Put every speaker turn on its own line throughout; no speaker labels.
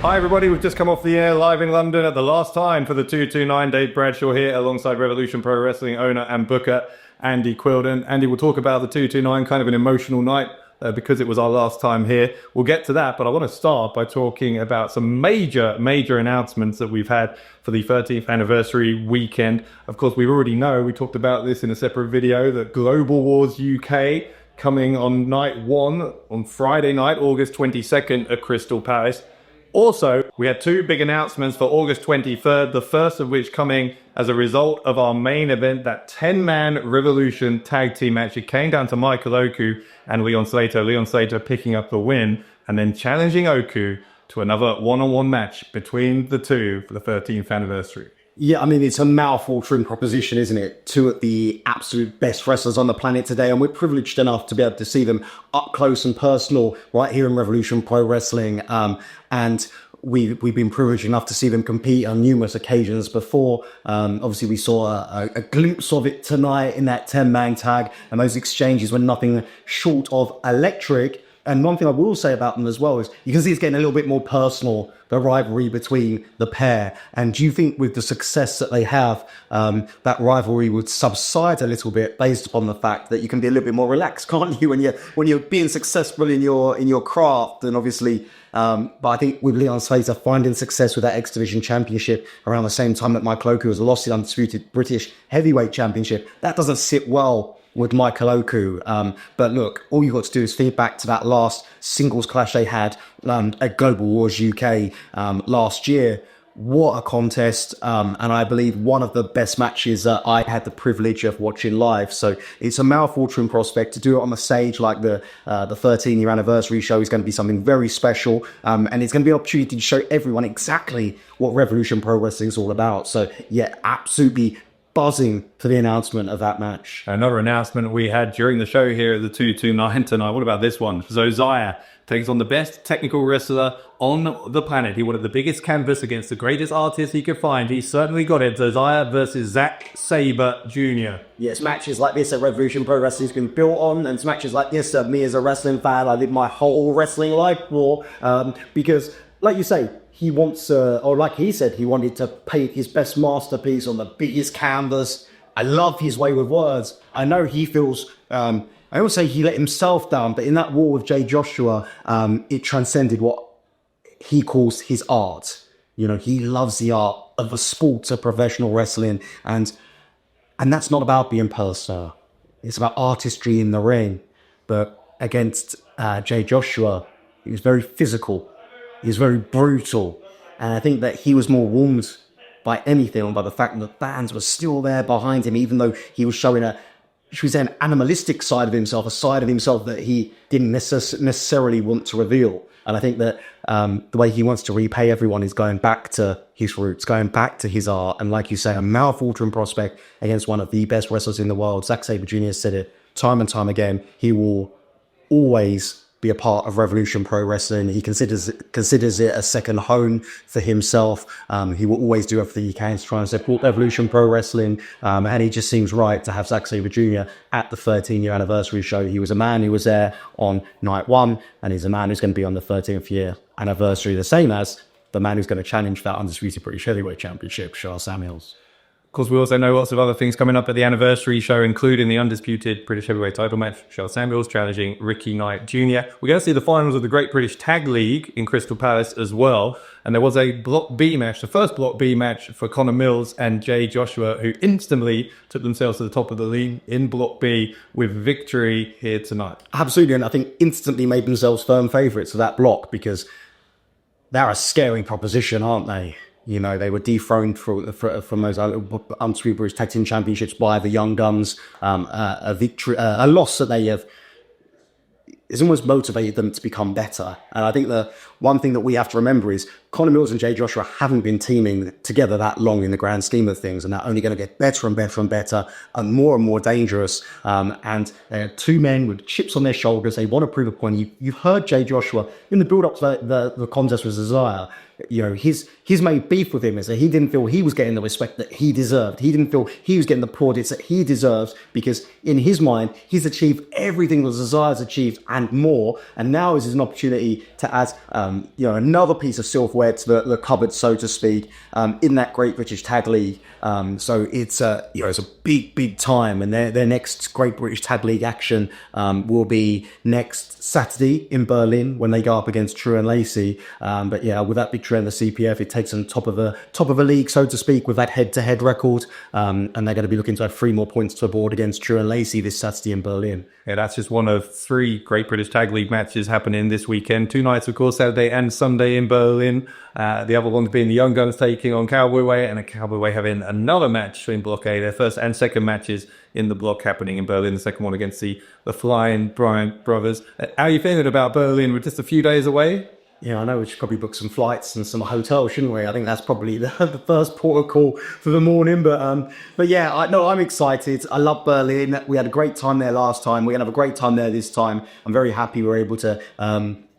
Hi everybody, we've just come off the air live in London at the last time for the 229. Dave Bradshaw here alongside Revolution Pro Wrestling owner and booker Andy Quildan. Andy, we'll talk about the 229, kind of an emotional night because it was our last time here. We'll get to that, but I want to start by talking about some major announcements that we've had for the 13th anniversary weekend. Of course, we already know, we talked about this in a separate video, that Global Wars UK coming on night one, on Friday night, August 22nd at Crystal Palace. Also, we had two big announcements for August 23rd, the first of which coming as a result of our main event, that 10-man Revolution tag team match. It came down to Michael Loku and Leon Slater. Leon Slater picking up the win and then challenging Oku to another one-on-one match between the two for the 13th anniversary.
Yeah, I mean, it's a mouth-watering proposition, isn't it? Two of the absolute best wrestlers on the planet today, and we're privileged enough to be able to see them up close and personal right here in Revolution Pro Wrestling. And we've been privileged enough to see them compete on numerous occasions before. Obviously, we saw a glimpse of it tonight in that 10-man tag, and those exchanges were nothing short of electric. And one thing I will say about them as well is you can see it's getting a little bit more personal, the rivalry between the pair. And do you think with the success that they have, that rivalry would subside a little bit based upon the fact that you can be a little bit more relaxed, can't you, when you're being successful in your craft? And obviously, but I think with Leon Slater finding success with that X Division Championship around the same time that Mike Loku has lost the undisputed British Heavyweight Championship, that doesn't sit well with Michael Oku. But look, all you've got to do is think back to that last singles clash they had at Global Wars UK last year. What a contest. And I believe one of the best matches that I had the privilege of watching live. So it's a mouth-watering prospect. To do it on the stage like the 13-year anniversary show is going to be something very special. And it's going to be an opportunity to show everyone exactly what Revolution Pro Wrestling is all about. So yeah, absolutely buzzing for the announcement of that match.
Another announcement we had during the show here at the 229 tonight. What about this one? Zozaya takes on the best technical wrestler on the planet. He wanted the biggest canvas against the greatest artist he could find. He certainly got it. Zozaya versus Zack Sabre Jr.
Yes, matches like this at Revolution Pro Wrestling has been built on, and it's matches like this me as a wrestling fan, I live my whole wrestling life for, because, like you say, he wants, or like he said, he wanted to paint his best masterpiece on the biggest canvas. I love his way with words. I know he feels, I don't say he let himself down, but in that war with Jay Joshua, it transcended what he calls his art. You know, he loves the art of the sport of professional wrestling, and that's not about being personal. It's about artistry in the ring. But against Jay Joshua, he was very physical. He was very brutal. And I think that he was more warmed by anything, by the fact that the fans were still there behind him, even though he was showing should we say, an animalistic side of himself, a side of himself that he didn't necessarily want to reveal. And I think that the way he wants to repay everyone is going back to his roots, going back to his art. And like you say, a mouth-watering prospect against one of the best wrestlers in the world. Zack Sabre Jr. said it time and time again. He will always be a part of Revolution Pro Wrestling. He considers it a second home for himself. He will always do everything he can to try and support Revolution Pro Wrestling. And he just seems right to have Zack Sabre Jr. at the 13-year anniversary show. He was a man who was there on night one, and he's a man who's going to be on the 13th year anniversary, the same as the man who's going to challenge that undisputed British Heavyweight Championship, Charles Samuels.
Of course, we also know lots of other things coming up at the anniversary show, including the undisputed British Heavyweight title match, Charles Samuels challenging Ricky Knight Jr. We're going to see the finals of the Great British Tag League in Crystal Palace as well. And there was a Block B match, the first Block B match for Connor Mills and Jay Joshua, who instantly took themselves to the top of the league in Block B with victory here tonight.
Absolutely, and I think instantly made themselves firm favourites of that block, because they're a scary proposition, aren't they? You know, they were dethroned from those undisputed British Tag Team Championships by the Young Guns. A loss that they have it's almost motivated them to become better. And I think the one thing that we have to remember is Connor Mills and Jay Joshua haven't been teaming together that long in the grand scheme of things, and they're only going to get better and better and better and more dangerous. And they're two men with chips on their shoulders. They want to prove a point. You've heard Jay Joshua in the build-up to the contest with Zozaya his main beef with him is that he didn't feel he was getting the respect that he deserved. He didn't feel he was getting the plaudits that he deserves, because in his mind, he's achieved everything that Zozaya's achieved and more. And now is an opportunity to add, another piece of silverware to the cupboard, so to speak, in that Great British Tag League. So it's a big time, and their next Great British Tag League action will be next Saturday in Berlin when they go up against True and Lacey. But yeah, with that victory in the CPF, it takes them top of a league, so to speak, with that head-to-head record. And they're going to be looking to have 3 more points to the board against True and Lacey this Saturday in Berlin.
Yeah, that's just one of 3 Great British Tag League matches happening this weekend. 2 nights, of course, Saturday and Sunday in Berlin. The other ones being the Young Guns taking on Cowboy Way, and Cowboy Way having another match in Block A. Their first and second matches in the block happening in Berlin. The second one against the Flying Bryant brothers. How are you feeling about Berlin? We're just a few days away.
Yeah, I know we should probably book some flights and some hotels, shouldn't we? I think that's probably the first port of call for the morning. But yeah, I'm excited. I love Berlin. We had a great time there last time. We're going to have a great time there this time. I'm very happy we're able to,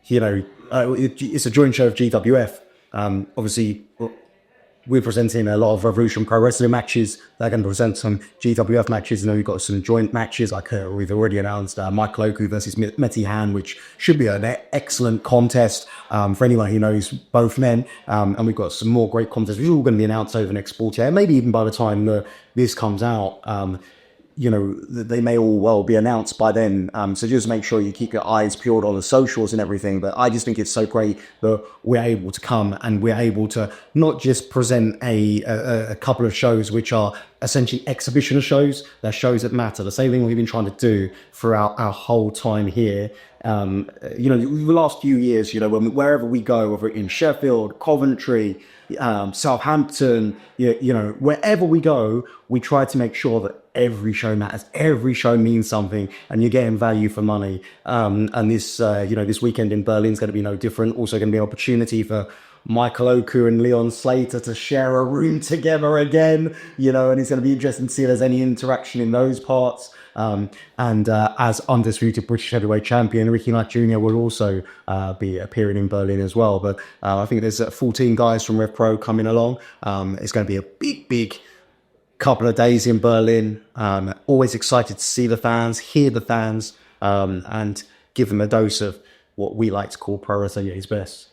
it's a joint show of GWF. Obviously, we're presenting a lot of Revolution Pro Wrestling matches. They're going to present some GWF matches. We've got some joint matches, like we've already announced Mike Loku versus Metty Han, which should be an excellent contest for anyone who knows both men. And we've got some more great contests, which are all going to be announced over the next 48 hours. Maybe even by the time this comes out, they may all well be announced by then. So just make sure you keep your eyes peeled on the socials and everything. But I just think it's so great that we're able to come and we're able to not just present a couple of shows which are essentially exhibition shows. They're shows that matter. The same thing we've been trying to do throughout our whole time here. The last few years, wherever we go, whether in Sheffield, Coventry, Southampton, wherever we go, we try to make sure that every show matters, every show means something, and you're getting value for money. And this weekend in Berlin is going to be no different. Also going to be an opportunity for Michael Loku and Leon Slater to share a room together again, and it's going to be interesting to see if there's any interaction in those parts. As undisputed British heavyweight champion, Ricky Knight Jr. will also be appearing in Berlin as well. But I think there's 14 guys from Rev Pro coming along. It's going to be a big couple of days in Berlin. Always excited to see the fans, hear the fans, and give them a dose of what we like to call pro wrestling at its best.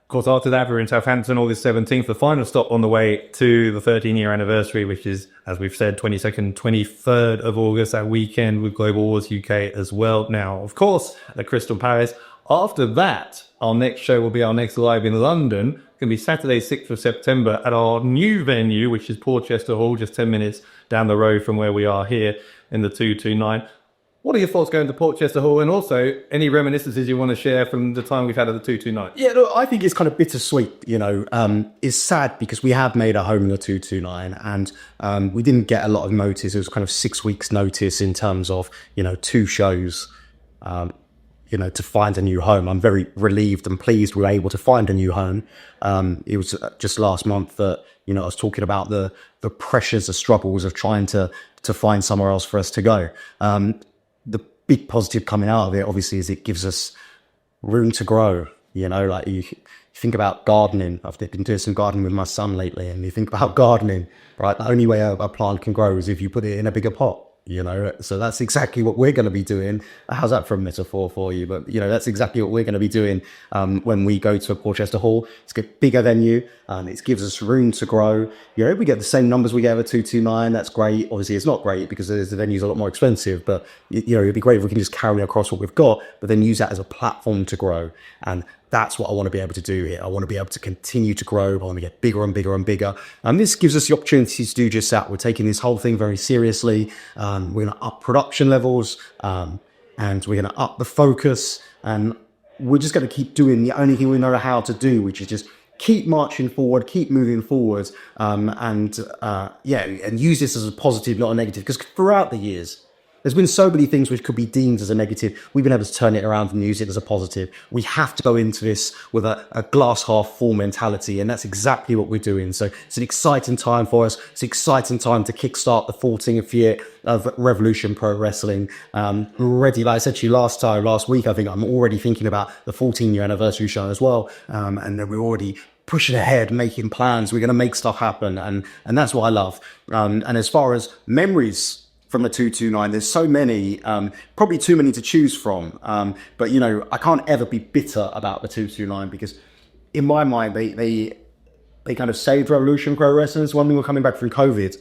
Of course, after that, we're in Southampton, August 17th, the final stop on the way to the 13-year anniversary, which is, as we've said, 22nd, 23rd of August, that weekend with Global Wars UK as well. Now, of course, the Crystal Palace. After that, our next show will be our next live in London. It's going to be Saturday, 6th of September at our new venue, which is Porchester Hall, just 10 minutes down the road from where we are here in the 229. What are your thoughts going to Portchester Hall, and also any reminiscences you want to share from the time we've had at the 229?
Yeah, look, I think it's kind of bittersweet, It's sad because we have made a home in the 229 and we didn't get a lot of notice. It was kind of 6 weeks notice in terms of, 2 shows, to find a new home. I'm very relieved and pleased we were able to find a new home. It was just last month that, I was talking about the pressures, the struggles of trying to find somewhere else for us to go. The big positive coming out of it, obviously, is it gives us room to grow. Like you think about gardening. I've been doing some gardening with my son lately, and you think about gardening, right? The only way a plant can grow is if you put it in a bigger pot. So that's exactly what we're going to be doing. How's that for a metaphor for you? But, that's exactly what we're going to be doing when we go to a Porchester Hall. It's a bigger venue, and it gives us room to grow. We get the same numbers we get at 229. That's great. Obviously, it's not great because the venue's a lot more expensive, but, it'd be great if we can just carry across what we've got, but then use that as a platform to grow. And that's what I want to be able to do here. I want to be able to continue to grow. I want to get bigger and bigger and bigger. And this gives us the opportunity to do just that. We're taking this whole thing very seriously. We're going to up production levels, and we're going to up the focus. And we're just going to keep doing the only thing we know how to do, which is just keep marching forward, keep moving forward, and use this as a positive, not a negative. Because throughout the years, there's been so many things which could be deemed as a negative. We've been able to turn it around and use it as a positive. We have to go into this with a glass half full mentality, and that's exactly what we're doing. So it's an exciting time for us. It's an exciting time to kickstart the 14th year of Revolution Pro Wrestling. Already, like I said to you last week, I think I'm already thinking about the 14-year anniversary show as well. And then we're already pushing ahead, making plans. We're going to make stuff happen. And that's what I love. And as far as memories from the 229, there's so many, probably too many to choose from. But, you know, I can't ever be bitter about the 229 because in my mind, they kind of saved Revolution Pro Wrestlers when we were coming back from COVID.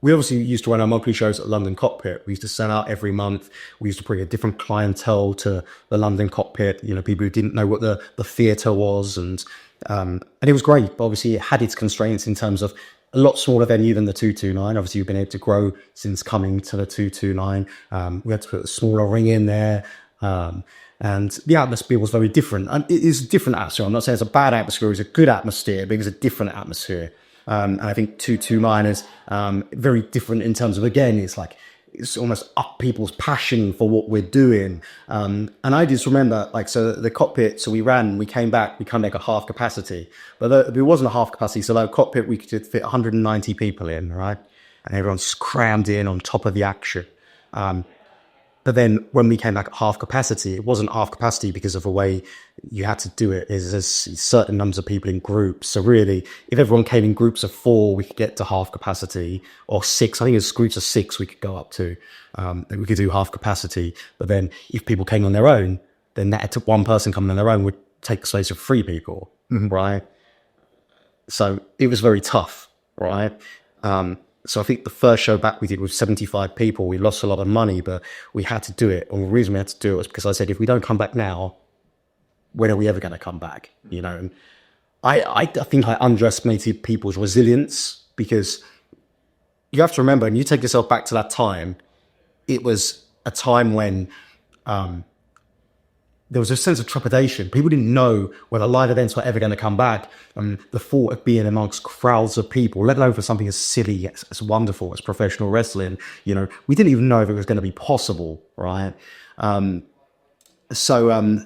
We obviously used to run our monthly shows at London Cockpit. We used to sell out every month. We used to bring a different clientele to the London Cockpit. You know, people who didn't know what the theatre was, and it was great. But obviously, it had its constraints in terms of a lot smaller venue than the 229. Obviously, you've been able to grow since coming to the 229. We had to put a smaller ring in there. And the atmosphere was very different. And it is a different atmosphere. I'm not saying it's a bad atmosphere, it's a good atmosphere, but it's a different atmosphere. And I think 229 is very different in terms of, again, it's almost up people's passion for what we're doing. And I just remember, so the Cockpit, so we came back, we come back at half capacity. But it wasn't a half capacity, so the Cockpit, we could fit 190 people in, right? And everyone's crammed in on top of the action. But then when we came back at half capacity, it wasn't half capacity because of the way you had to do it. There's certain numbers of people in groups. So really, if everyone came in groups of 4, we could get to half capacity, or 6. I think it's groups of 6 we could go up to. We could do half capacity. But then if people came on their own, then that took one person coming on their own would take the space of 3 people, right? So it was very tough, right? So I think the first show back we did with 75 people, we lost a lot of money, but we had to do it. And the reason we had to do it was because I said, if we don't come back now, when are we ever going to come back? You know, and I think I underestimated people's resilience, because you have to remember, and you take yourself back to that time, it was a time when there was a sense of trepidation. People didn't know whether live events were ever going to come back. The thought of being amongst crowds of people, let alone for something as silly, as wonderful as professional wrestling, you know, we didn't even know if it was going to be possible, right? So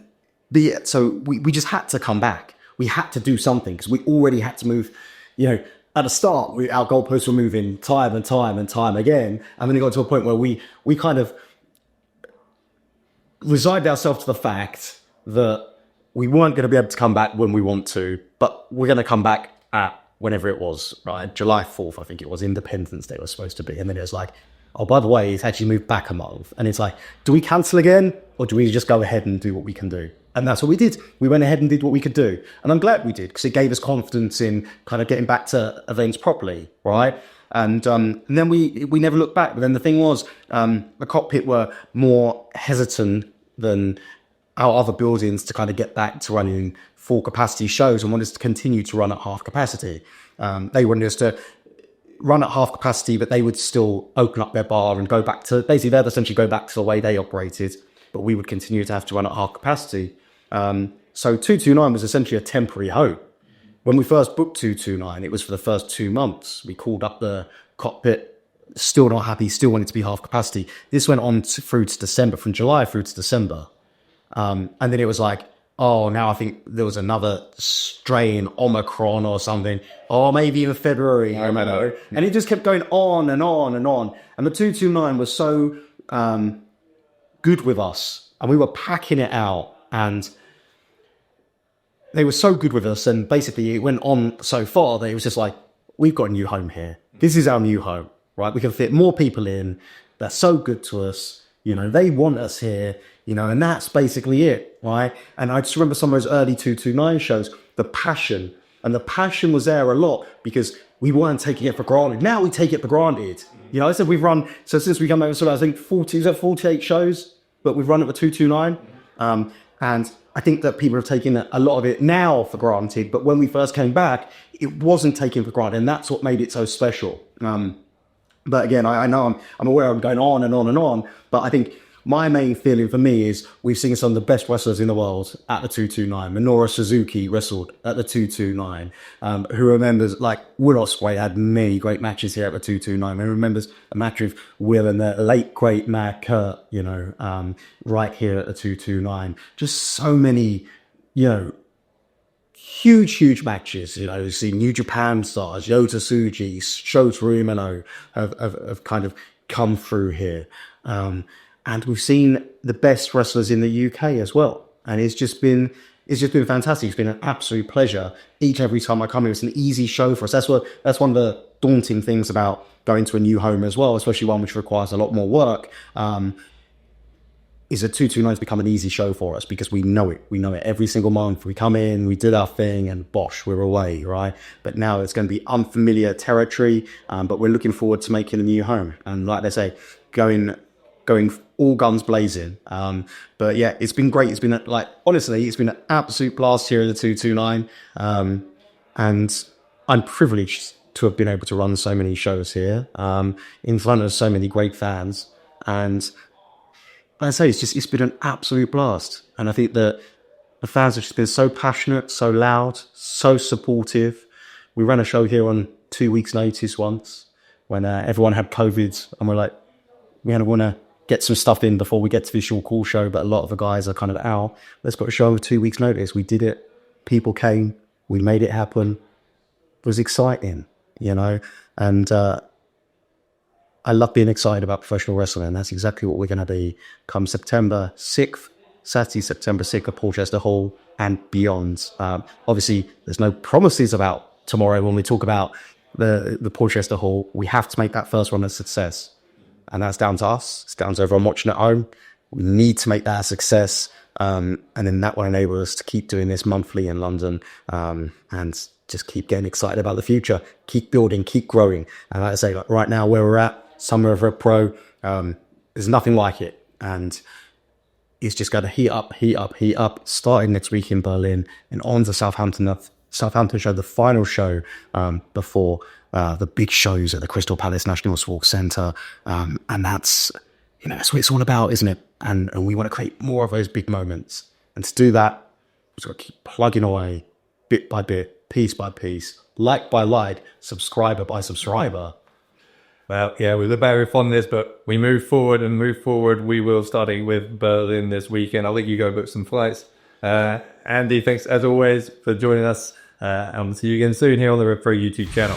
we just had to come back. We had to do something because we already had to move. You know, at the start, our goalposts were moving time and time and time again. And then it got to a point where we kind of resigned ourselves to the fact that we weren't going to be able to come back when we want to, but we're going to come back at whenever it was, right? July 4th, I think it was, Independence Day was supposed to be. And then it was like, oh, by the way, it's actually moved back a month. And it's like, do we cancel again, or do we just go ahead and do what we can do? And that's what we did. We went ahead and did what we could do. And I'm glad we did, because it gave us confidence in kind of getting back to events properly, right? And then we never looked back. But then the thing was, the Cockpit were more hesitant than our other buildings to kind of get back to running full capacity shows, and wanted us to continue to run at half capacity. They wanted us to run at half capacity, but they would still open up their bar and go back to, basically they'd essentially go back to the way they operated, but we would continue to have to run at half capacity. So 229 was essentially a temporary hope. When we first booked 229, it was for the first 2 months. We called up the Cockpit, still not happy, still wanted to be half capacity. This went on through to December, from July through to December. And then it was like, oh, now I think there was another strain, Omicron or something, or maybe even February. I remember. And it just kept going on and on and on. And the 229 was so good with us, and we were packing it out, and they were so good with us. And basically it went on so far that it was just like, we've got a new home here. This is our new home, right? We can fit more people in. They're so good to us. You know, they want us here, you know, and that's basically it, right? And I just remember some of those early 229 shows, the passion was there a lot because we weren't taking it for granted. Now we take it for granted. You know, I said we've run, so since we come over, so I think 48 shows, but we've run it for 229. And I think that people have taken a lot of it now for granted, but when we first came back, it wasn't taken for granted, and that's what made it so special. But again, I know I'm aware I'm going on and on and on, but I think my main feeling for me is we've seen some of the best wrestlers in the world at the 229. Minoru Suzuki wrestled at the 229. Who remembers, like, Will Ospreay had many great matches here at the 229. Who remembers a match with Will and the late great Matt Kurt, you know, right here at the 229. Just so many, you know, huge matches. You know, we've seen New Japan stars, Yota Tsuji, Shota Umino have kind of come through here. And we've seen the best wrestlers in the UK as well. And it's just been it's just been fantastic. It's been an absolute pleasure. Each and every time I come here, it's an easy show for us. That's one of the daunting things about going to a new home as well, especially one which requires a lot more work. Is that 229 has become an easy show for us because we know it. We know it every single month. We come in, we did our thing, and bosh, we're away, right? But now it's going to be unfamiliar territory, but we're looking forward to making a new home. And like they say, going all guns blazing. But yeah, it's been great. It's been honestly, it's been an absolute blast here at the 229. And I'm privileged to have been able to run so many shows here in front of so many great fans. And like I say, it's been an absolute blast. And I think that the fans have just been so passionate, so loud, so supportive. We ran a show here on 2 weeks' notice once when everyone had COVID, and we're like, we want to get some stuff in before we get to the short call show, but a lot of the guys are kind of out. Let's put a show with 2 weeks' notice. We did it. People came. We made it happen. It was exciting, and I love being excited about professional wrestling, and that's exactly what we're going to be come September 6th, Saturday, September 6th at Porchester Hall and beyond. Obviously, there's no promises about tomorrow when we talk about the Porchester Hall. We have to make that first one a success, and that's down to us. It's down to everyone watching at home. We need to make that a success, and then that will enable us to keep doing this monthly in London, and just keep getting excited about the future, keep building, keep growing. And like I say, right now where we're at, Summer of Red Pro, there's nothing like it. And it's just going to heat up, starting next week in Berlin and on to Southampton show, the final show before the big shows at the Crystal Palace National Sports Centre. And that's what it's all about, isn't it? And we want to create more of those big moments. And to do that, we've got to keep plugging away bit by bit, piece by piece, like by like, subscriber by subscriber.
Well, yeah, we look back on this, but we move forward. We will starting with Berlin this weekend. I'll let you go book some flights. Andy, thanks as always for joining us. And we'll see you again soon here on the Red Pro YouTube channel.